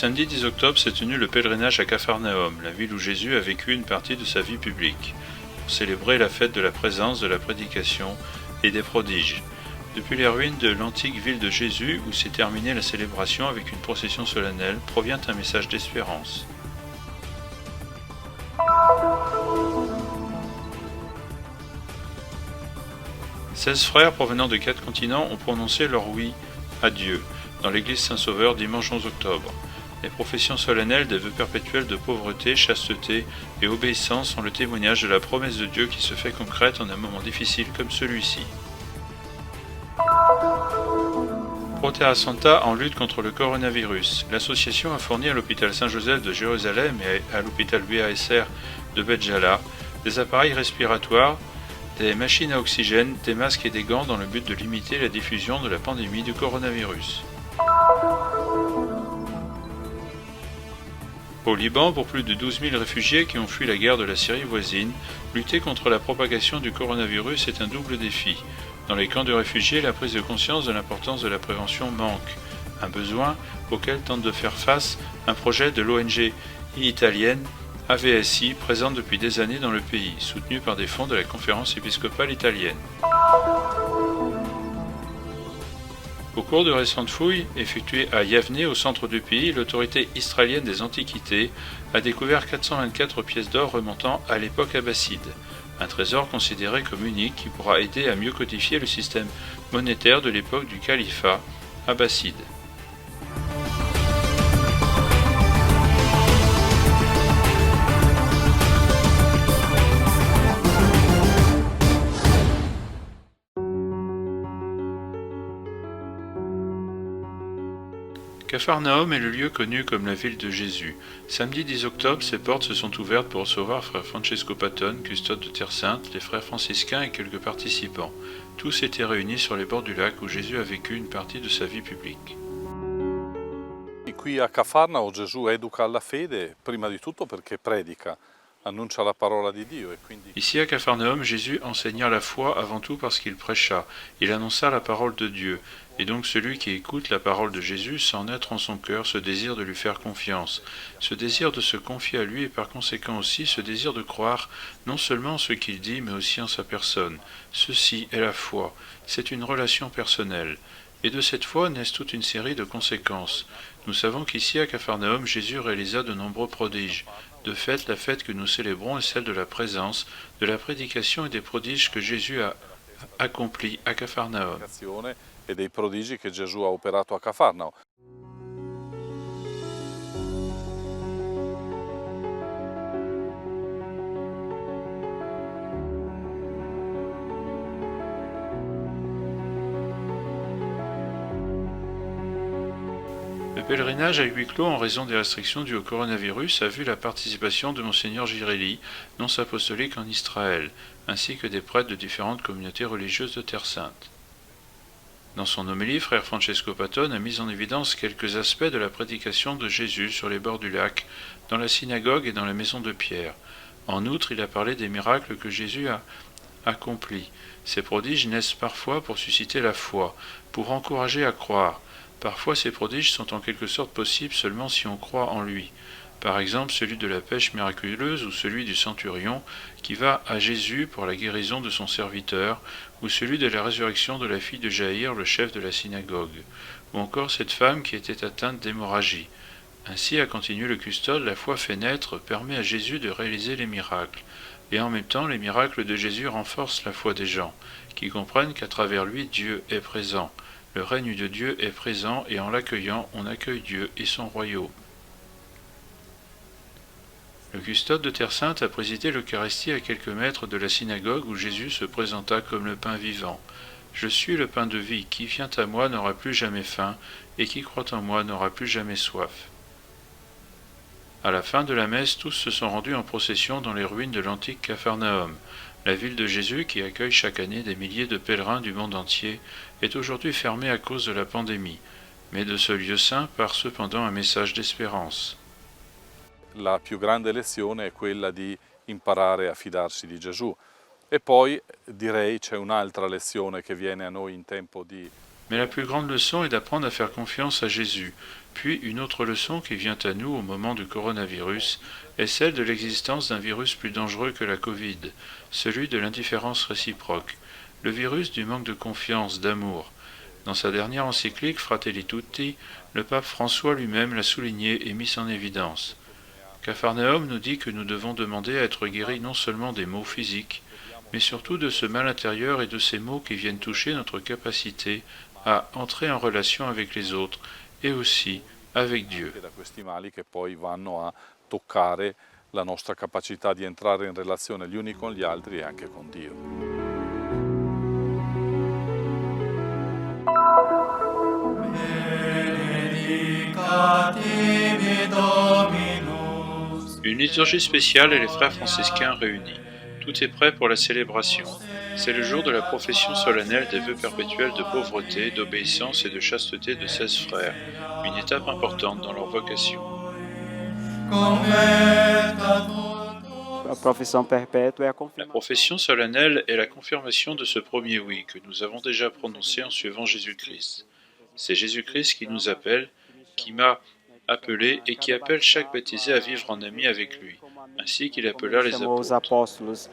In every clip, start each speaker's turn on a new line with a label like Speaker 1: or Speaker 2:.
Speaker 1: samedi 10 octobre s'est tenu le pèlerinage à Capharnaüm, la ville où Jésus a vécu une partie de sa vie publique, pour célébrer la fête de la présence, de la prédication et des prodiges. Depuis les ruines de l'antique ville de Jésus, où s'est terminée la célébration avec une procession solennelle, provient un message d'espérance. « 16 frères provenant de 4 continents ont prononcé leur oui à Dieu dans l'église Saint-Sauveur dimanche 11 octobre. Les professions solennelles des vœux perpétuels de pauvreté, chasteté et obéissance sont le témoignage de la promesse de Dieu qui se fait concrète en un moment difficile comme celui-ci. Protea Santa en lutte contre le coronavirus. L'association a fourni à l'hôpital Saint-Joseph de Jérusalem et à l'hôpital BASR de Bet-Jala des appareils respiratoires, des machines à oxygène, des masques et des gants dans le but de limiter la diffusion de la pandémie du coronavirus. Au Liban, pour plus de 12 000 réfugiés qui ont fui la guerre de la Syrie voisine, lutter contre la propagation du coronavirus est un double défi. Dans les camps de réfugiés, la prise de conscience de l'importance de la prévention manque, un besoin auquel tente de faire face un projet de l'ONG italienne AVSI, présente depuis des années dans le pays, soutenu par des fonds de la Conférence épiscopale italienne. Au cours de récentes fouilles effectuées à Yavne, au centre du pays, l'autorité israélienne des Antiquités a découvert 424 pièces d'or remontant à l'époque abbasside, un trésor considéré comme unique qui pourra aider à mieux codifier le système monétaire de l'époque du califat abbasside. Capharnaüm est le lieu connu comme la ville de Jésus. Samedi 10 octobre, ses portes se sont ouvertes pour recevoir frère Francesco Patton, custode de Terre Sainte, les frères franciscains et quelques participants. Tous étaient réunis sur les bords du lac où Jésus a vécu une partie de sa vie publique.
Speaker 2: Qui a Cafarnao Gesù educa alla fede, prima di tutto perché predica, annuncia la parola di Dio e quindi...
Speaker 1: Ici à Capharnaüm, Jésus enseigna la foi avant tout parce qu'il prêcha. Il annonça la parole de Dieu. Et donc celui qui écoute la parole de Jésus sent naître en son cœur ce désir de lui faire confiance, ce désir de se confier à lui et par conséquent aussi ce désir de croire non seulement en ce qu'il dit mais aussi en sa personne. Ceci est la foi, c'est une relation personnelle. Et de cette foi naissent toute une série de conséquences. Nous savons qu'ici à Capharnaüm, Jésus réalisa de nombreux prodiges. De fait, la fête que nous célébrons est celle de la présence, de la prédication et des prodiges que Jésus a accomplis à Capharnaüm.
Speaker 2: E dei prodigi che Gesù ha operato a Cafarnao.
Speaker 1: Le pèlerinage à huis clos en raison des restrictions dues au coronavirus a vu la participation de Monseigneur Girelli, nonce apostolique en Israël, ainsi que des prêtres de différentes communautés religieuses de Terre Sainte. Dans son homélie, frère Francesco Patton a mis en évidence quelques aspects de la prédication de Jésus sur les bords du lac, dans la synagogue et dans la maison de Pierre. En outre, il a parlé des miracles que Jésus a accomplis. Ces prodiges naissent parfois pour susciter la foi, pour encourager à croire. Parfois, ces prodiges sont en quelque sorte possibles seulement si on croit en lui. Par exemple, celui de la pêche miraculeuse ou celui du centurion qui va à Jésus pour la guérison de son serviteur, ou celui de la résurrection de la fille de Jaïr, le chef de la synagogue, ou encore cette femme qui était atteinte d'hémorragie. Ainsi, a continué le custode, la foi fait naître permet à Jésus de réaliser les miracles, et en même temps les miracles de Jésus renforcent la foi des gens, qui comprennent qu'à travers lui Dieu est présent. Le règne de Dieu est présent et en l'accueillant, on accueille Dieu et son royaume. Le custode de Terre Sainte a présidé l'Eucharistie à quelques mètres de la synagogue où Jésus se présenta comme le pain vivant. « Je suis le pain de vie, qui vient à moi n'aura plus jamais faim, et qui croit en moi n'aura plus jamais soif. » À la fin de la messe, tous se sont rendus en procession dans les ruines de l'antique Capharnaüm. La ville de Jésus, qui accueille chaque année des milliers de pèlerins du monde entier, est aujourd'hui fermée à cause de la pandémie. Mais de ce lieu saint part cependant un message d'espérance.
Speaker 2: La più grande lezione è quella di imparare a fidarsi di Gesù. E poi direi c'è un'altra lezione che viene a noi in tempo di...
Speaker 1: Mais la plus grande leçon est d'apprendre à faire confiance à Jésus. Puis une autre leçon qui vient à nous au moment du coronavirus est celle de l'existence d'un virus plus dangereux que la Covid, celui de l'indifférence réciproque, le virus du manque de confiance, d'amour. Dans sa dernière encyclique Fratelli Tutti, le pape François lui-même l'a souligné et mis en évidence. Capharnaüm nous dit que nous devons demander à être guéris non seulement des maux physiques, mais surtout de ce mal intérieur et de ces maux qui viennent toucher notre capacité à entrer en relation avec les autres et aussi avec Dieu.
Speaker 2: Da questi mali che poi vanno a toccare la nostra capacità di entrare in relazione gli uni con gli altri e anche con Dio.
Speaker 1: Une liturgie spéciale et les frères franciscains réunis. Tout est prêt pour la célébration. C'est le jour de la profession solennelle des vœux perpétuels de pauvreté, d'obéissance et de chasteté de 16 frères, une étape importante dans leur vocation.
Speaker 3: La profession perpétue est la
Speaker 1: La
Speaker 3: confirmation.
Speaker 1: profession solennelle est la confirmation de ce premier oui que nous avons déjà prononcé en suivant Jésus-Christ. C'est Jésus-Christ qui nous appelle, qui m'a appelé et qui appelle chaque baptisé à vivre en ami avec lui, ainsi qu'il appela les
Speaker 3: Chamou os
Speaker 1: apôtres.
Speaker 3: apóstolos.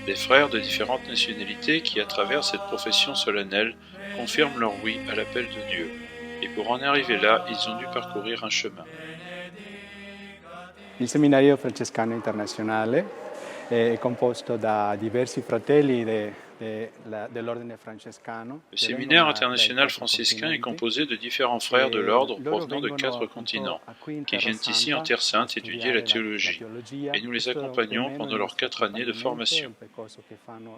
Speaker 1: Des frères de différentes nationalités qui, à travers cette profession solennelle, confirment leur oui à l'appel de Dieu. Et pour en arriver là, ils ont dû parcourir un chemin.
Speaker 4: Il seminario francescano internazionale è composto da diversi fratelli dell'ordine francescano.
Speaker 1: Le séminaire international franciscain est composé de différents frères de l'ordre provenant de 4 continents, qui viennent ici en Terre Sainte étudier la théologie, et nous les accompagnons pendant leurs 4 années de formation.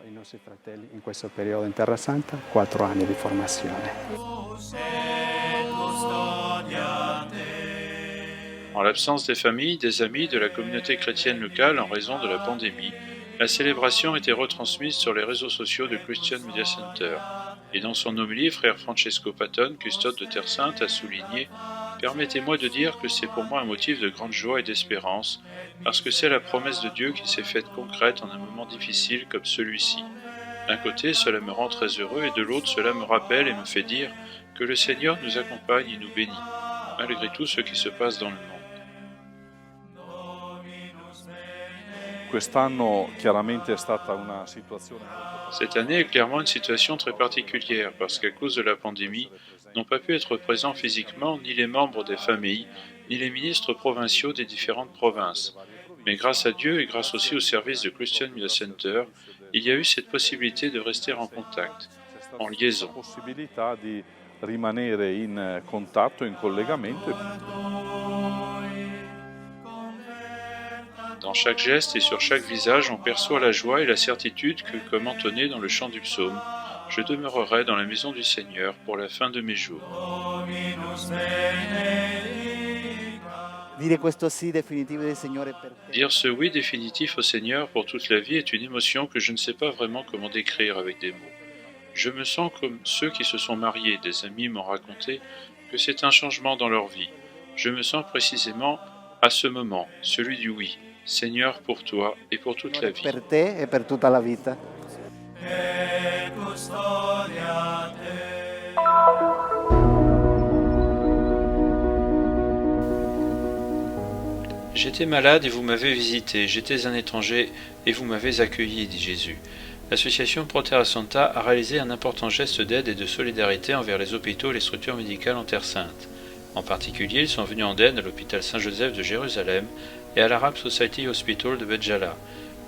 Speaker 4: I nostri fratelli in questo periodo in Terra Santa, 4 anni di formazione.
Speaker 1: En l'absence des familles, des amis, de la communauté chrétienne locale en raison de la pandémie, la célébration était retransmise sur les réseaux sociaux de Christian Media Center. Et dans son homélie, frère Francesco Patton, custode de Terre Sainte, a souligné « Permettez-moi de dire que c'est pour moi un motif de grande joie et d'espérance, parce que c'est la promesse de Dieu qui s'est faite concrète en un moment difficile comme celui-ci. D'un côté, cela me rend très heureux, et de l'autre, cela me rappelle et me fait dire que le Seigneur nous accompagne et nous bénit, malgré tout ce qui se passe dans le monde. »
Speaker 2: Quest'anno chiaramente è stata una situazione
Speaker 1: Cette année est clairement une situation très particulière parce qu'à cause de la pandémie, n'ont pas pu être présents physiquement ni les membres des familles, ni les ministres provinciaux des différentes provinces. Mais grâce à Dieu et grâce aussi au service de Christian Media Center, il y a eu cette possibilité de rester en contact, en liaison.
Speaker 2: la possibilità di rimanere in contatto, in collegamento.
Speaker 1: Dans chaque geste et sur chaque visage, on perçoit la joie et la certitude que, comme entonné dans le chant du psaume, je demeurerai dans la maison du Seigneur pour la fin de mes jours.
Speaker 3: Dire questo sì definitivo del Signore per te.
Speaker 1: Dire ce oui définitif au Seigneur pour toute la vie est une émotion que je ne sais pas vraiment comment décrire avec des mots. Je me sens comme ceux qui se sont mariés, des amis m'ont raconté que c'est un changement dans leur vie. Je me sens précisément à ce moment, celui du oui. Seigneur, pour toi et pour toute la vie.
Speaker 3: Per te e per tutta la vita.
Speaker 1: J'étais malade et vous m'avez visité, j'étais un étranger et vous m'avez accueilli, dit Jésus. L'association Pro Terra Santa a réalisé un important geste d'aide et de solidarité envers les hôpitaux et les structures médicales en Terre Sainte. En particulier, ils sont venus en aide à l'hôpital Saint-Joseph de Jérusalem et à l'Arab Society Hospital de Béjala,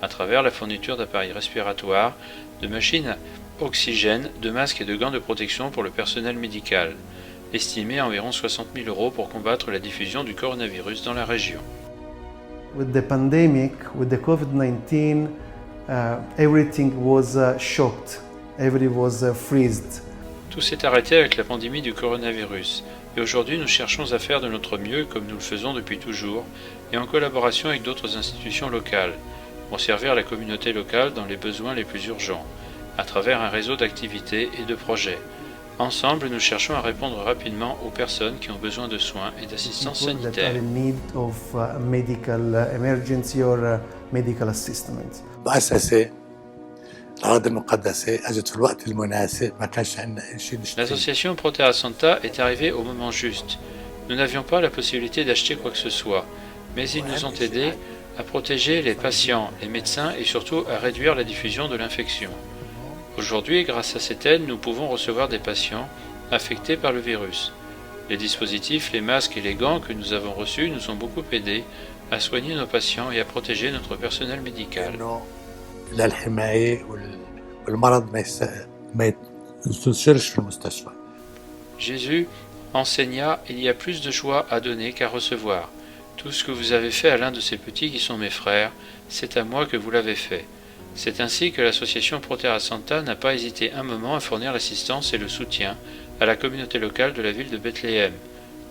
Speaker 1: à travers la fourniture d'appareils respiratoires, de machines à oxygène, de masques et de gants de protection pour le personnel médical, estimé à environ 60 000 € pour combattre la diffusion du coronavirus dans la région.
Speaker 5: With the pandemic, with the COVID-19, everything was shocked. Everything was freezed.
Speaker 1: Tout s'est arrêté avec la pandémie du coronavirus, et aujourd'hui nous cherchons à faire de notre mieux comme nous le faisons depuis toujours, et en collaboration avec d'autres institutions locales, pour servir la communauté locale dans les besoins les plus urgents, à travers un réseau d'activités et de projets. Ensemble, nous cherchons à répondre rapidement aux personnes qui ont besoin de soins et d'assistance
Speaker 5: People that
Speaker 1: sanitaire.
Speaker 5: are in need of medical emergency or medical assistance.
Speaker 6: Basta se
Speaker 1: L'association Pro Terra Santa est arrivée au moment juste. Nous n'avions pas la possibilité d'acheter quoi que ce soit, mais ils nous ont aidés à protéger les patients, les médecins et surtout à réduire la diffusion de l'infection. Aujourd'hui, grâce à cette aide, nous pouvons recevoir des patients affectés par le virus. Les dispositifs, les masques et les gants que nous avons reçus nous ont beaucoup aidés à soigner nos patients et à protéger notre personnel médical. Jésus enseigna: il y a plus de joie à donner qu'à recevoir. Tout ce que vous avez fait à l'un de ces petits qui sont mes frères, c'est à moi que vous l'avez fait. C'est ainsi que l'association Pro Terra Santa n'a pas hésité un moment à fournir l'assistance et le soutien à la communauté locale de la ville de Bethléem,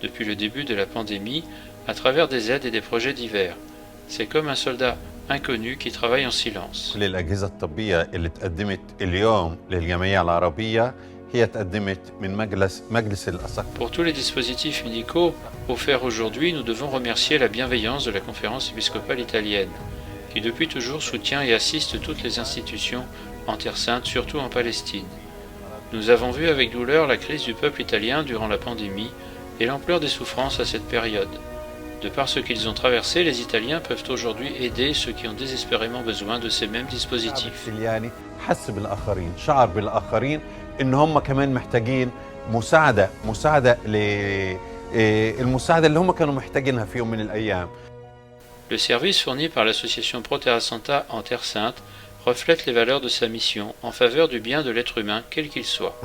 Speaker 1: depuis le début de la pandémie, à travers des aides et des projets divers. C'est comme un soldat inconnu qui travaille en silence.
Speaker 6: للأجهزة الطبية اللي تقدمت اليوم للجمعية العربية هي تقدمت من مجلس الأساقفة.
Speaker 1: Pour tous les dispositifs médicaux offerts aujourd'hui, nous devons remercier la bienveillance de la conférence épiscopale italienne, qui depuis toujours soutient et assiste toutes les institutions en Terre Sainte, surtout en Palestine. Nous avons vu avec douleur la crise du peuple italien durant la pandémie et l'ampleur des souffrances à cette période. De par ce qu'ils ont traversé, les Italiens peuvent aujourd'hui aider ceux qui ont désespérément besoin de ces mêmes dispositifs.
Speaker 6: يعني حس بالآخرين، شعر بالآخرين إن هم كمان محتاجين مساعدة المساعدة اللي هم كانوا محتاجينها في يوم من الأيام.
Speaker 1: Le service fourni par l'association Pro Terra Santa en Terre Sainte reflète les valeurs de sa mission en faveur du bien de l'être humain, quel qu'il soit.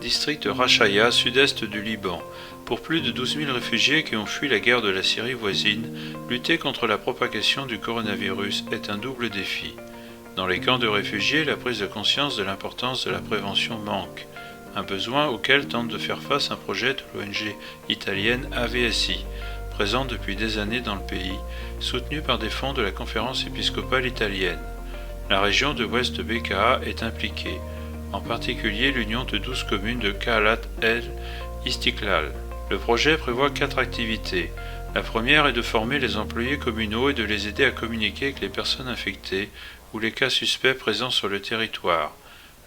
Speaker 1: District de Rachaya, sud-est du Liban. Pour plus de 12 000 réfugiés qui ont fui la guerre de la Syrie voisine, lutter contre la propagation du coronavirus est un double défi. Dans les camps de réfugiés, la prise de conscience de l'importance de la prévention manque, un besoin auquel tente de faire face un projet de l'ONG italienne AVSI, présente depuis des années dans le pays, soutenu par des fonds de la conférence épiscopale italienne. La région de Ouest Bekaa est impliquée, en particulier l'union de 12 communes de Kaalat El Istiklal. Le projet prévoit 4 activités. La première est de former les employés communaux et de les aider à communiquer avec les personnes infectées ou les cas suspects présents sur le territoire.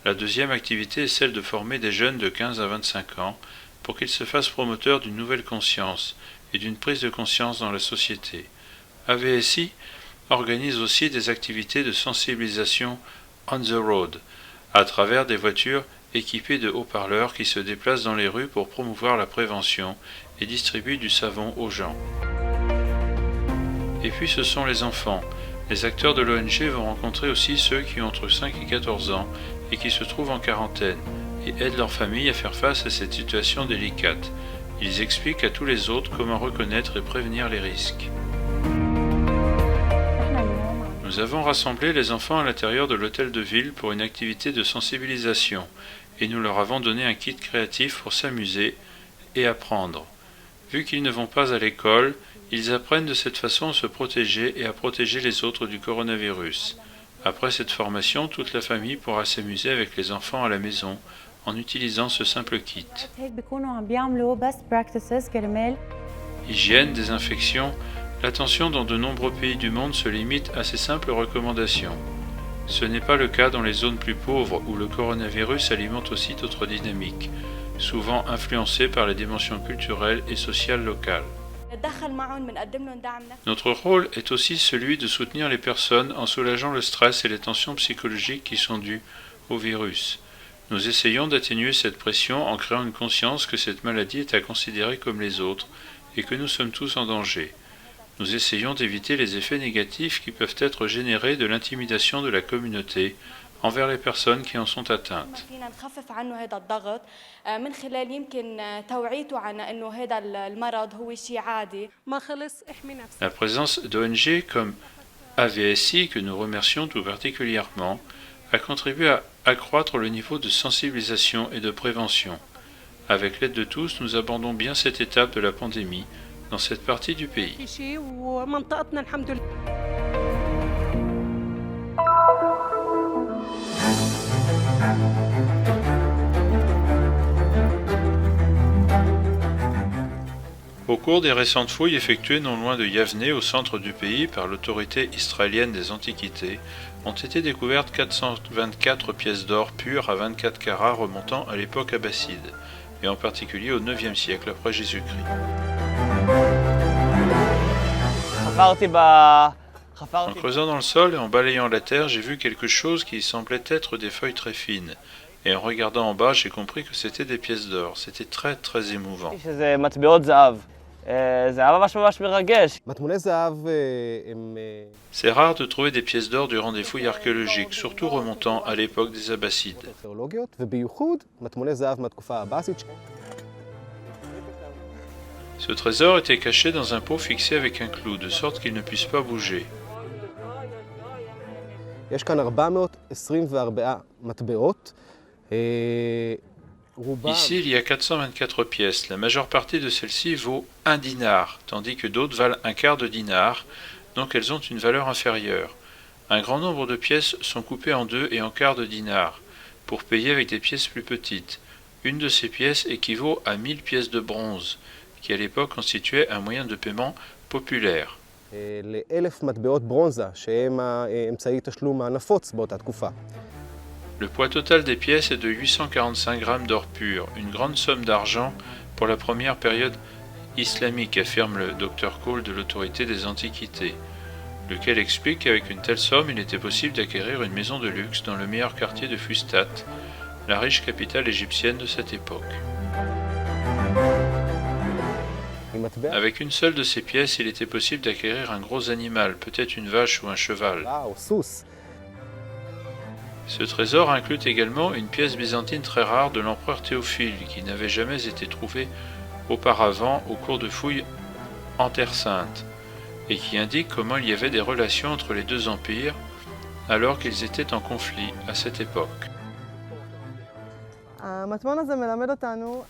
Speaker 1: La deuxième activité est celle de former des jeunes de 15 à 25 ans pour qu'ils se fassent promoteurs d'une nouvelle conscience et d'une prise de conscience dans la société. AVSI organise aussi des activités de sensibilisation on the road, à travers des voitures équipées de haut-parleurs qui se déplacent dans les rues pour promouvoir la prévention et distribuent du savon aux gens. Et puis ce sont les enfants. Les acteurs de l'ONG vont rencontrer aussi ceux qui ont entre 5 et 14 ans et qui se trouvent en quarantaine et aident leurs familles à faire face à cette situation délicate. Ils expliquent à tous les autres comment reconnaître et prévenir les risques. Nous avons rassemblé les enfants à l'intérieur de l'hôtel de ville pour une activité de sensibilisation et nous leur avons donné un kit créatif pour s'amuser et apprendre. Vu qu'ils ne vont pas à l'école, ils apprennent de cette façon à se protéger et à protéger les autres du coronavirus. Après cette formation, toute la famille pourra s'amuser avec les enfants à la maison en utilisant ce simple kit. Hygiène, désinfection, l'attention dans de nombreux pays du monde se limite à ces simples recommandations. Ce n'est pas le cas dans les zones plus pauvres où le coronavirus alimente aussi d'autres dynamiques, souvent influencées par les dimensions culturelles et sociales locales. Notre rôle est aussi celui de soutenir les personnes en soulageant le stress et les tensions psychologiques qui sont dues au virus. Nous essayons d'atténuer cette pression en créant une conscience que cette maladie est à considérer comme les autres et que nous sommes tous en danger. Nous essayons d'éviter les effets négatifs qui peuvent être générés de l'intimidation de la communauté envers les personnes qui en sont atteintes. La présence d'ONG comme AVSI, que nous remercions tout particulièrement, a contribué à accroître le niveau de sensibilisation et de prévention. Avec l'aide de tous, nous abordons bien cette étape de la pandémie dans cette partie du pays. Au cours des récentes fouilles effectuées non loin de Yavne, au centre du pays, par l'autorité israélienne des Antiquités, ont été découvertes 424 pièces d'or pures à 24 carats remontant à l'époque abbasside, et en particulier au IXe siècle après Jésus-Christ. En creusant dans le sol et en balayant la terre, j'ai vu quelque chose qui semblait être des feuilles très fines. Et en regardant en bas, j'ai compris que c'était des pièces d'or. C'était très très émouvant. C'est rare de trouver des pièces d'or durant des fouilles archéologiques, surtout remontant à l'époque des Abbassides. Ce trésor était caché dans un pot fixé avec un clou, de sorte qu'il ne puisse pas bouger. Ici, il y a 424 pièces. La majeure partie de celles-ci vaut 1 dinar, tandis que d'autres valent un quart de dinar, donc elles ont une valeur inférieure. Un grand nombre de pièces sont coupées en 2 et en quart de dinar, pour payer avec des pièces plus petites. Une de ces pièces équivaut à 1000 pièces de bronze, qui à l'époque constituait un moyen de paiement populaire. Le poids total des pièces est de 845 grammes d'or pur, une grande somme d'argent pour la première période islamique, affirme le Dr Cole de l'autorité des Antiquités, lequel explique qu'avec une telle somme, il était possible d'acquérir une maison de luxe dans le meilleur quartier de Fustat, la riche capitale égyptienne de cette époque. Avec une seule de ces pièces, il était possible d'acquérir un gros animal, peut-être une vache ou un cheval. Ce trésor inclut également une pièce byzantine très rare de l'empereur Théophile, qui n'avait jamais été trouvée auparavant au cours de fouilles en Terre Sainte, et qui indique comment il y avait des relations entre les deux empires, alors qu'ils étaient en conflit à cette époque.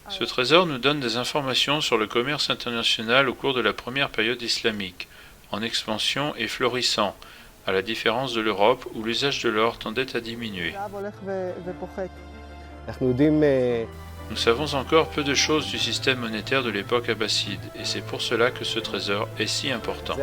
Speaker 1: Ce trésor nous donne des informations sur le commerce international au cours de la première période islamique, en expansion et florissant, à la différence de l'Europe où l'usage de l'or tendait à diminuer. Nous savons encore peu de choses du système monétaire de l'époque abbasside, et c'est pour cela que ce trésor est si important.